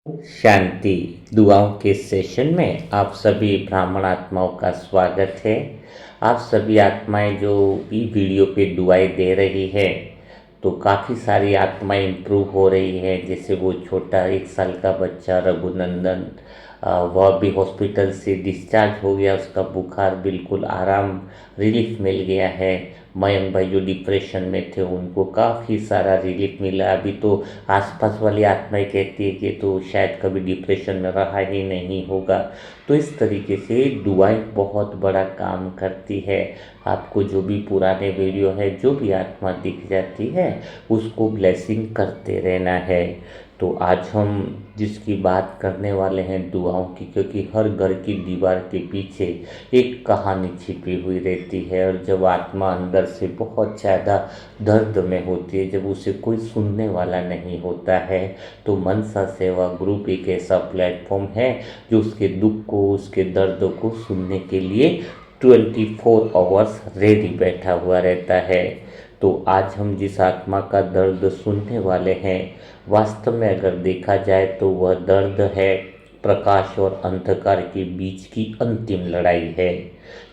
शांति दुआओं के सेशन में आप सभी ब्राह्मण आत्माओं का स्वागत है। आप सभी आत्माएं जो भी वीडियो पे दुआएं दे रही है तो काफ़ी सारी आत्माएं इम्प्रूव हो रही है। जैसे वो छोटा 1 साल का बच्चा रघुनंदन, वह भी हॉस्पिटल से डिस्चार्ज हो गया, उसका बुखार बिल्कुल आराम रिलीफ मिल गया है। मयंक भाई जो डिप्रेशन में थे उनको काफ़ी सारा रिलीफ मिला। अभी तो आसपास वाली आत्माएं कहती है कि तो शायद कभी डिप्रेशन में रहा ही नहीं होगा। तो इस तरीके से दुआएं बहुत बड़ा काम करती है। आपको जो भी पुराने वीडियो है, जो भी आत्मा दिख जाती है उसको ब्लेसिंग करते रहना है। तो आज हम जिसकी बात करने वाले हैं दुआओं की, क्योंकि हर घर की दीवार के पीछे एक कहानी छिपी हुई रहती है। और जब आत्मा अंदर से बहुत ज़्यादा दर्द में होती है, जब उसे कोई सुनने वाला नहीं होता है, तो मनसा सेवा ग्रुप एक ऐसा प्लेटफॉर्म है जो उसके दुख को, उसके दर्द को सुनने के लिए 24 आवर्स रेडी बैठा हुआ रहता है। तो आज हम जिस आत्मा का दर्द सुनने वाले हैं, वास्तव में अगर देखा जाए तो वह दर्द है प्रकाश और अंधकार के बीच की अंतिम लड़ाई है।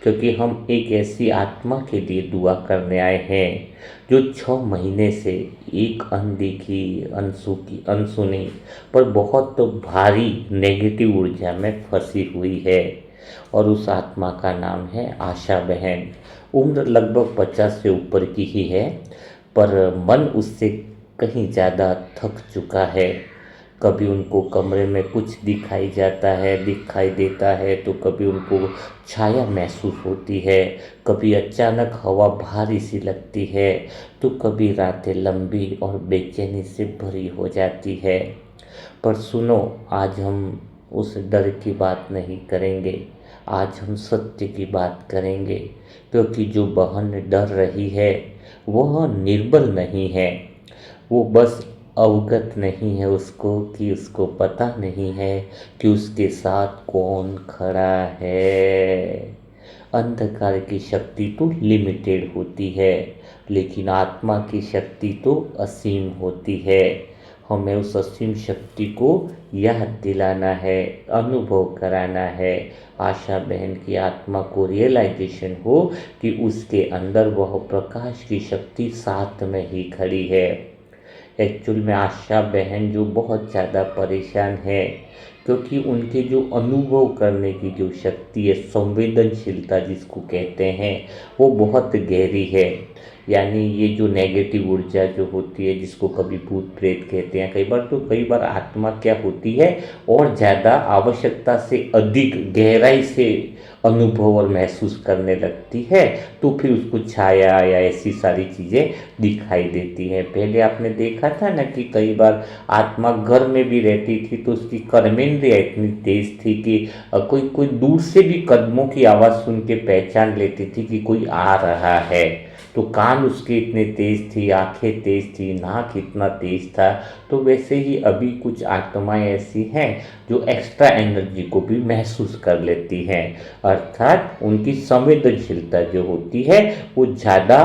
क्योंकि हम एक ऐसी आत्मा के लिए दुआ करने आए हैं जो 6 महीने से एक अनदेखी, अनसुनी पर बहुत भारी नेगेटिव ऊर्जा में फंसी हुई है। और उस आत्मा का नाम है आशा बहन। उम्र लगभग 50 से ऊपर की ही है, पर मन उससे कहीं ज़्यादा थक चुका है। कभी उनको कमरे में कुछ दिखाई देता है तो कभी उनको छाया महसूस होती है, कभी अचानक हवा भारी सी लगती है, तो कभी रातें लंबी और बेचैनी से भरी हो जाती है। पर सुनो, आज हम उस डर की बात नहीं करेंगे, आज हम सत्य की बात करेंगे। क्योंकि जो बहन डर रही है वह निर्बल नहीं है, वो बस अवगत नहीं है उसको, कि उसको पता नहीं है कि उसके साथ कौन खड़ा है। अंधकार की शक्ति तो लिमिटेड होती है, लेकिन आत्मा की शक्ति तो असीम होती है। हमें उस असीम शक्ति को याद दिलाना है, अनुभव कराना है। आशा बहन की आत्मा को रियलाइजेशन हो कि उसके अंदर वह प्रकाश की शक्ति साथ में ही खड़ी है। एक्चुअल में आशा बहन जो बहुत ज़्यादा परेशान है, क्योंकि उनके जो अनुभव करने की जो शक्ति है, संवेदनशीलता जिसको कहते हैं, वो बहुत गहरी है। यानी ये जो नेगेटिव ऊर्जा जो होती है, जिसको कभी भूत प्रेत कहते हैं, कई बार आत्मा क्या होती है और ज़्यादा आवश्यकता से अधिक गहराई से अनुभव और महसूस करने लगती है, तो फिर उसको छाया या ऐसी सारी चीज़ें दिखाई देती हैं। पहले आपने देखा था ना कि कई बार आत्मा घर में भी रहती थी तो उसकी कर्मेंद्रियाँ इतनी तेज थी कि कोई कोई दूर से भी कदमों की आवाज़ सुन के पहचान लेती थी कि कोई आ रहा है। तो कान उसके इतने तेज थी, आंखें तेज थी, नाक इतना तेज था। तो वैसे ही अभी कुछ आत्माएं ऐसी हैं जो एक्स्ट्रा एनर्जी को भी महसूस कर लेती हैं। अर्थात उनकी संवेदनशीलता जो होती है वो ज़्यादा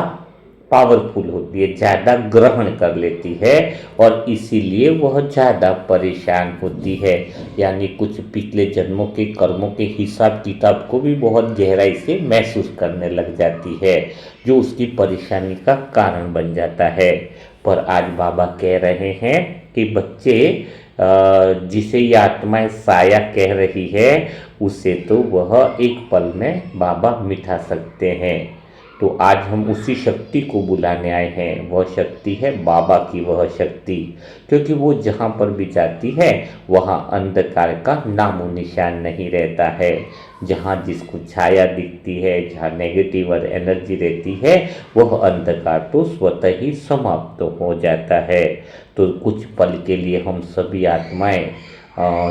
पावरफुल होती है, ज़्यादा ग्रहण कर लेती है, और इसीलिए वह ज़्यादा परेशान होती है। यानी कुछ पिछले जन्मों के कर्मों के हिसाब किताब को भी बहुत गहराई से महसूस करने लग जाती है, जो उसकी परेशानी का कारण बन जाता है। पर आज बाबा कह रहे हैं कि बच्चे, जिसे ये आत्माएं साया कह रही है, उसे तो वह एक पल में बाबा मिटा सकते हैं। तो आज हम उसी शक्ति को बुलाने आए हैं। वह शक्ति है बाबा की वह शक्ति, क्योंकि वो जहाँ पर भी जाती है वहाँ अंधकार का नामो निशान नहीं रहता है। जहाँ जिसको छाया दिखती है, जहाँ नेगेटिव और एनर्जी रहती है, वह अंधकार तो स्वतः ही समाप्त हो जाता है। तो कुछ पल के लिए हम सभी आत्माएं,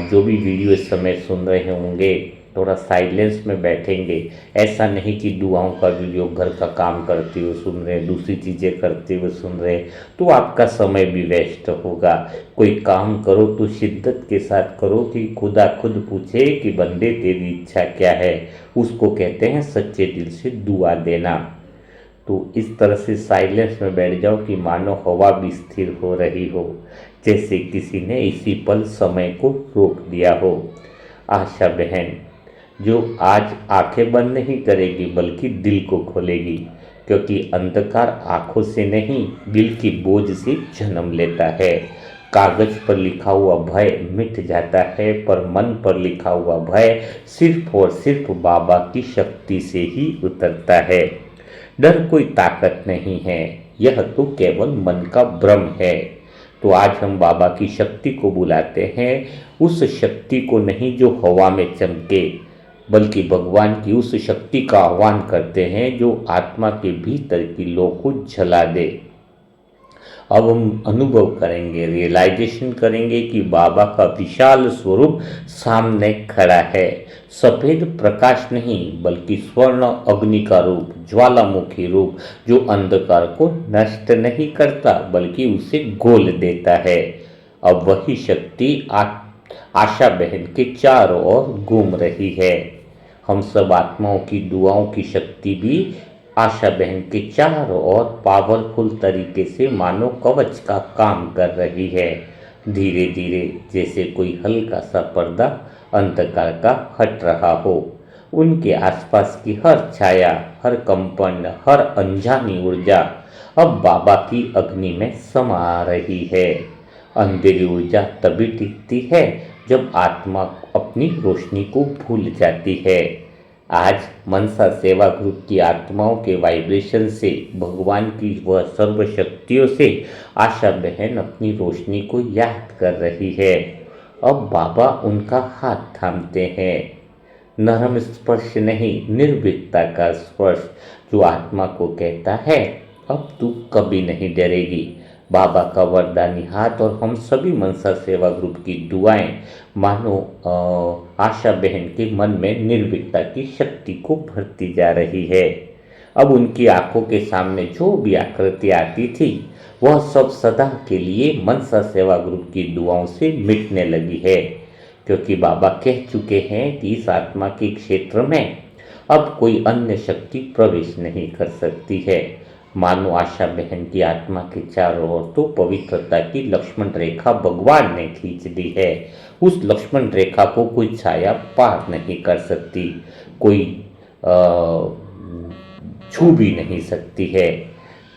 जो भी वीडियो इस समय सुन रहे होंगे, थोड़ा साइलेंस में बैठेंगे। ऐसा नहीं कि दुआओं का वीडियो घर का काम करते हुए सुन रहे, दूसरी चीज़ें करते हुए सुन रहे, तो आपका समय भी वेस्ट होगा। कोई काम करो तो शिद्दत के साथ करो कि खुदा खुद पूछे कि बंदे तेरी इच्छा क्या है। उसको कहते हैं सच्चे दिल से दुआ देना। तो इस तरह से साइलेंस में बैठ जाओ कि मानो हवा भी स्थिर हो रही हो। जैसे किसी ने इसी पल समय को रोक दिया हो। आशा बहन जो आज आंखें बंद नहीं करेगी बल्कि दिल को खोलेगी, क्योंकि अंधकार आंखों से नहीं दिल की बोझ से जन्म लेता है। कागज पर लिखा हुआ भय मिट जाता है, पर मन पर लिखा हुआ भय सिर्फ और सिर्फ बाबा की शक्ति से ही उतरता है। डर कोई ताकत नहीं है, यह तो केवल मन का भ्रम है। तो आज हम बाबा की शक्ति को बुलाते हैं, उस शक्ति को नहीं जो हवा में चमके, बल्कि भगवान की उस शक्ति का आह्वान करते हैं जो आत्मा के भीतर की लौ को जला दे। अब हम अनुभव करेंगे, रियलाइजेशन करेंगे कि बाबा का विशाल स्वरूप सामने खड़ा है। सफेद प्रकाश नहीं बल्कि स्वर्ण अग्नि का रूप, ज्वालामुखी रूप, जो अंधकार को नष्ट नहीं करता बल्कि उसे गोल देता है। अब वही शक्ति आशा बहन के चारों ओर घूम रही है। हम सब आत्माओं की दुआओं की शक्ति भी आशा बहन के चारों ओर पावरफुल तरीके से मानो कवच का काम कर रही है। धीरे धीरे जैसे कोई हल्का सा पर्दा अंधकार का हट रहा हो। उनके आसपास की हर छाया, हर कंपन, हर अनजानी ऊर्जा अब बाबा की अग्नि में समा रही है। अंधेरी ऊर्जा तभी टिकती है जब आत्मा अपनी रोशनी को भूल जाती है। आज मनसा सेवा ग्रुप की आत्माओं के वाइब्रेशन से, भगवान की वह सर्वशक्तियों से आशा बहन अपनी रोशनी को याद कर रही है। अब बाबा उनका हाथ थामते हैं। नरम स्पर्श नहीं, निर्भीकता का स्पर्श, जो आत्मा को कहता है अब तू कभी नहीं डरेगी। बाबा का वरदानी हाथ और हम सभी मनसा सेवा ग्रुप की दुआएं मानो आशा बहन के मन में निर्भीकता की शक्ति को भरती जा रही है। अब उनकी आंखों के सामने जो भी आकृति आती थी वह सब सदा के लिए मनसा सेवा ग्रुप की दुआओं से मिटने लगी है, क्योंकि बाबा कह चुके हैं कि इस आत्मा के क्षेत्र में अब कोई अन्य शक्ति प्रवेश नहीं कर सकती है। मानो आशा बहन की आत्मा के चारों ओर तो पवित्रता की लक्ष्मण रेखा भगवान ने खींच दी है। उस लक्ष्मण रेखा को कोई छाया पार नहीं कर सकती, कोई छू भी नहीं सकती है।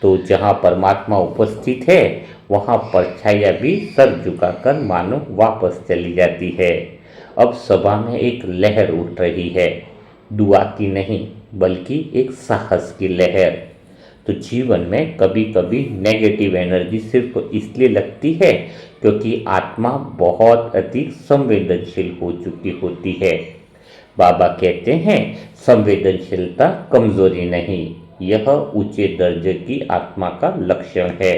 तो जहाँ परमात्मा उपस्थित है वहाँ परछाइयाँ भी सर झुकाकर मानो वापस चली जाती है। अब सभा में एक लहर उठ रही है, दुआ की नहीं बल्कि एक साहस की लहर। तो जीवन में कभी कभी नेगेटिव एनर्जी सिर्फ इसलिए लगती है क्योंकि आत्मा बहुत अधिक संवेदनशील हो चुकी होती है। बाबा कहते हैं संवेदनशीलता कमजोरी नहीं, यह ऊंचे दर्जे की आत्मा का लक्षण है।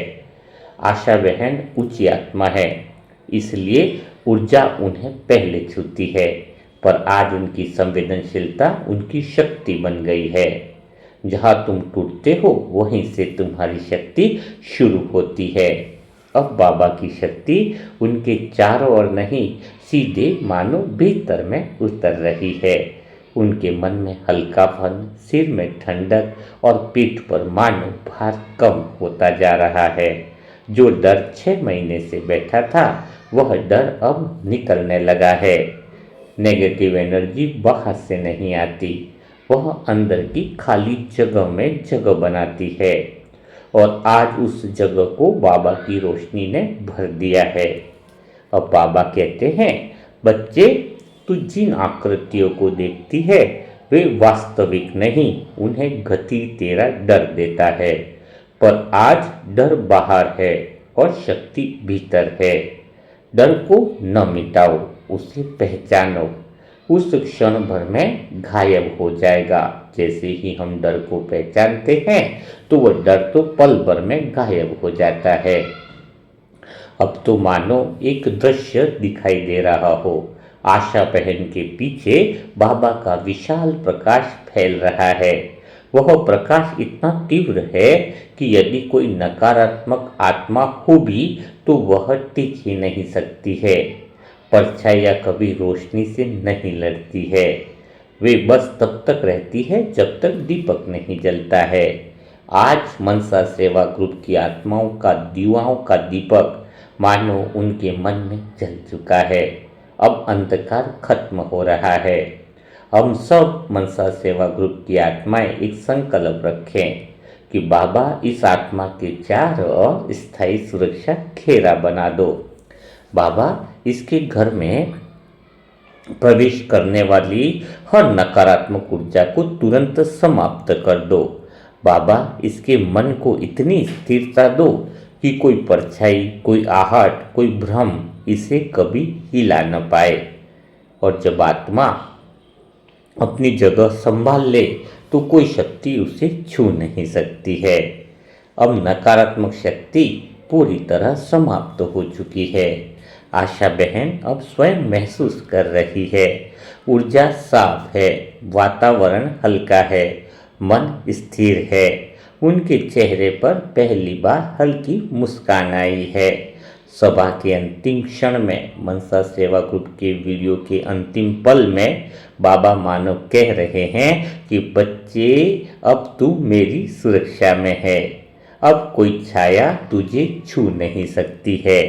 आशा बहन ऊंची आत्मा है, इसलिए ऊर्जा उन्हें पहले छूती है, पर आज उनकी संवेदनशीलता उनकी शक्ति बन गई है। जहाँ तुम टूटते हो वहीं से तुम्हारी शक्ति शुरू होती है। अब बाबा की शक्ति उनके चारों ओर नहीं, सीधे मानो भीतर में उतर रही है। उनके मन में हल्कापन, सिर में ठंडक और पीठ पर मानो भार कम होता जा रहा है। जो डर 6 महीने से बैठा था वह डर अब निकलने लगा है। नेगेटिव एनर्जी बाहर से नहीं आती, वह अंदर की खाली जगह में जगह बनाती है, और आज उस जगह को बाबा की रोशनी ने भर दिया है। अब बाबा कहते हैं बच्चे, तू जिन आकृतियों को देखती है वे वास्तविक नहीं, उन्हें गति तेरा डर देता है। पर आज डर बाहर है और शक्ति भीतर है। डर को न मिटाओ, उसे पहचानो, उस क्षण भर में गायब हो जाएगा। जैसे ही हम डर को पहचानते हैं तो वह डर तो पल भर में गायब हो जाता है। अब तो मानो एक दृश्य दिखाई दे रहा हो, आशा बहन के पीछे बाबा का विशाल प्रकाश फैल रहा है। वह प्रकाश इतना तीव्र है कि यदि कोई नकारात्मक आत्मा हो भी तो वह टिक ही नहीं सकती है। परछाइयाँ कभी रोशनी से नहीं लड़ती है, वे बस तब तक रहती है जब तक दीपक नहीं जलता है। आज मनसा सेवा ग्रुप की आत्माओं का दुआओं का दीपक मानो उनके मन में जल चुका है। अब अंधकार खत्म हो रहा है। हम सब मनसा सेवा ग्रुप की आत्माएं एक संकल्प रखें कि बाबा इस आत्मा के चारों ओर स्थायी सुरक्षा घेरा बना दो। बाबा इसके घर में प्रवेश करने वाली हर नकारात्मक ऊर्जा को तुरंत समाप्त कर दो। बाबा इसके मन को इतनी स्थिरता दो कि कोई परछाई, कोई आहट, कोई भ्रम इसे कभी हिला न पाए। और जब आत्मा अपनी जगह संभाल ले तो कोई शक्ति उसे छू नहीं सकती है। अब नकारात्मक शक्ति पूरी तरह समाप्त हो चुकी है। आशा बहन अब स्वयं महसूस कर रही है। ऊर्जा साफ है, वातावरण हल्का है, मन स्थिर है। उनके चेहरे पर पहली बार हल्की मुस्कान आई है। सभा के अंतिम क्षण में मनसा सेवा ग्रुप के वीडियो के अंतिम पल में बाबा मानव कह रहे हैं कि बच्चे अब तू मेरी सुरक्षा में है। अब कोई छाया तुझे छू नहीं सकती है।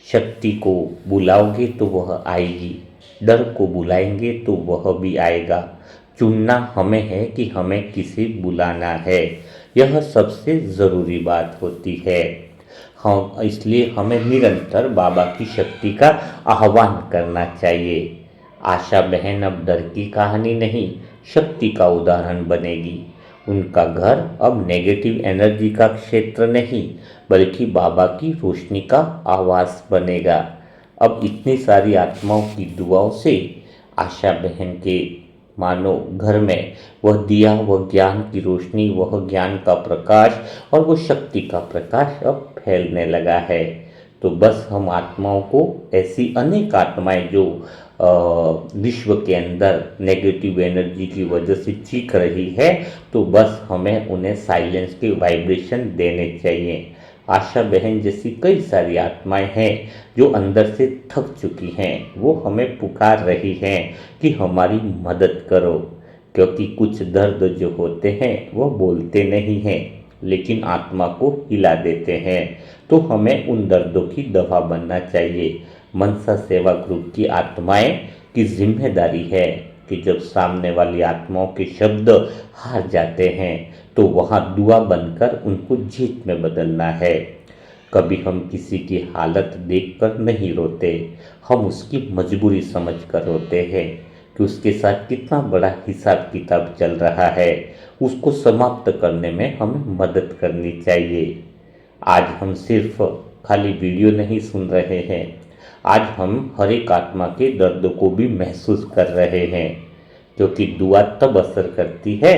शक्ति को बुलाओगे तो वह आएगी, डर को बुलाएंगे तो वह भी आएगा। चुनना हमें है कि हमें किसे बुलाना है, यह सबसे ज़रूरी बात होती है। हम इसलिए हमें निरंतर बाबा की शक्ति का आह्वान करना चाहिए। आशा बहन अब डर की कहानी नहीं, शक्ति का उदाहरण बनेगी। उनका घर अब नेगेटिव एनर्जी का क्षेत्र नहीं बल्कि बाबा की रोशनी का आवास बनेगा। अब इतनी सारी आत्माओं की दुआओं से आशा बहन के मानो घर में वह दिया, वह ज्ञान की रोशनी, वह ज्ञान का प्रकाश और वो शक्ति का प्रकाश अब फैलने लगा है। तो बस हम आत्माओं को, ऐसी अनेक आत्माएं जो विश्व के अंदर नेगेटिव एनर्जी की वजह से चीख रही है, तो बस हमें उन्हें साइलेंस के वाइब्रेशन देने चाहिए। आशा बहन जैसी कई सारी आत्माएं हैं जो अंदर से थक चुकी हैं, वो हमें पुकार रही हैं कि हमारी मदद करो। क्योंकि कुछ दर्द जो होते हैं वो बोलते नहीं हैं लेकिन आत्मा को हिला देते हैं। तो हमें उन दर्दों की दवा बनना चाहिए। मनसा सेवा ग्रुप की आत्माएं की जिम्मेदारी है कि जब सामने वाली आत्माओं के शब्द हार जाते हैं तो वहाँ दुआ बनकर उनको जीत में बदलना है। कभी हम किसी की हालत देखकर नहीं रोते, हम उसकी मजबूरी समझकर रोते हैं कि उसके साथ कितना बड़ा हिसाब किताब चल रहा है। उसको समाप्त करने में हमें मदद करनी चाहिए। आज हम सिर्फ खाली वीडियो नहीं सुन रहे हैं, आज हम हर एक आत्मा के दर्द को भी महसूस कर रहे हैं। क्योंकि दुआ तब असर करती है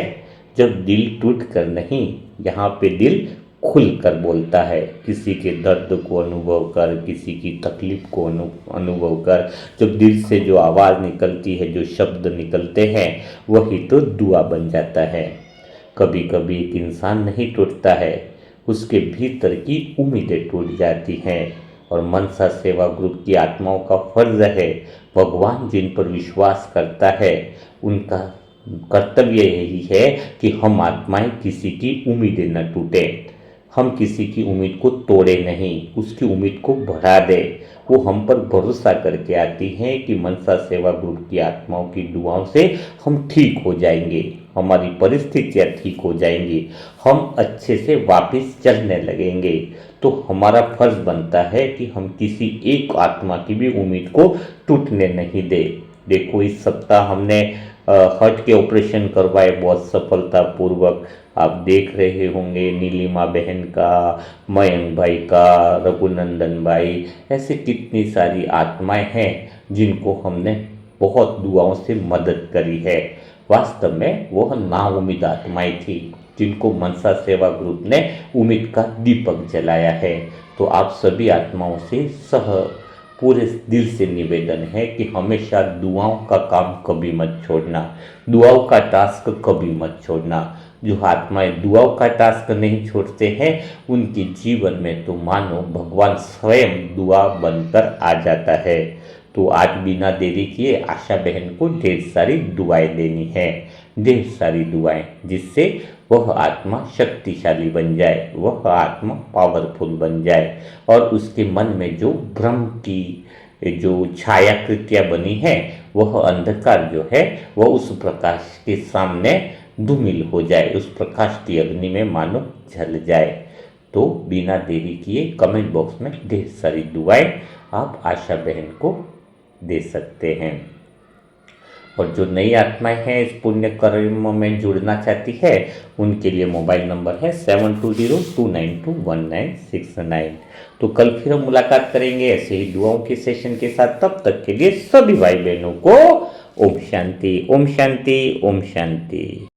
जब दिल टूट कर नहीं, यहाँ पे दिल खुल कर बोलता है। किसी के दर्द को अनुभव कर, किसी की तकलीफ को अनुभव कर, जब दिल से जो आवाज़ निकलती है, जो शब्द निकलते हैं, वही तो दुआ बन जाता है। कभी कभी एक इंसान नहीं टूटता है, उसके भीतर की उम्मीदें टूट जाती हैं। और मनसा सेवा ग्रुप की आत्माओं का फर्ज है, भगवान जिन पर विश्वास करता है उनका कर्तव्य यही है कि हम आत्माएं किसी की उम्मीदें न टूटे, हम किसी की उम्मीद को तोड़े नहीं, उसकी उम्मीद को बढ़ा दे। वो हम पर भरोसा करके आती हैं कि मनसा सेवा ग्रुप की आत्माओं की दुआओं से हम ठीक हो जाएंगे, हमारी परिस्थितियाँ ठीक हो जाएंगी, हम अच्छे से वापस चलने लगेंगे। तो हमारा फर्ज बनता है कि हम किसी एक आत्मा की भी उम्मीद को टूटने नहीं दे। देखो इस सप्ताह हमने हार्ट के ऑपरेशन करवाए बहुत सफलतापूर्वक। आप देख रहे होंगे नीलिमा बहन का, मयंक भाई का, रघुनंदन भाई, ऐसे कितनी सारी आत्माएं हैं जिनको हमने बहुत दुआओं से मदद करी है। वास्तव में वह नाउम्मीद आत्माएं थी जिनको मनसा सेवा ग्रुप ने उम्मीद का दीपक जलाया है। तो आप सभी आत्माओं से पूरे दिल से निवेदन है कि हमेशा दुआओं का काम कभी मत छोड़ना, दुआओं का टास्क कभी मत छोड़ना। जो आत्माएं दुआओं का टास्क नहीं छोड़ते हैं उनके जीवन में तो मानो भगवान स्वयं दुआ बनकर आ जाता है। तो आज बिना देरी किए आशा बहन को ढेर सारी दुआएं देनी है, ढेर सारी दुआएं, जिससे वह आत्मा शक्तिशाली बन जाए, वह आत्मा पावरफुल बन जाए और उसके मन में जो भ्रम की जो छायाकृतियाँ बनी है, वह अंधकार जो है वह उस प्रकाश के सामने धूमिल हो जाए, उस प्रकाश की अग्नि में मानो जल जाए। तो बिना देरी किए कमेंट बॉक्स में ढेर सारी दुआएं आप आशा बहन को दे सकते हैं। और जो नई आत्माएं हैं इस पुण्य कर्म में जुड़ना चाहती है, उनके लिए मोबाइल नंबर है 7202921969। तो कल फिर हम मुलाकात करेंगे ऐसे ही दुआओं के सेशन के साथ। तब तक के लिए सभी भाई बहनों को ओम शांति, ओम शांति, ओम शांति।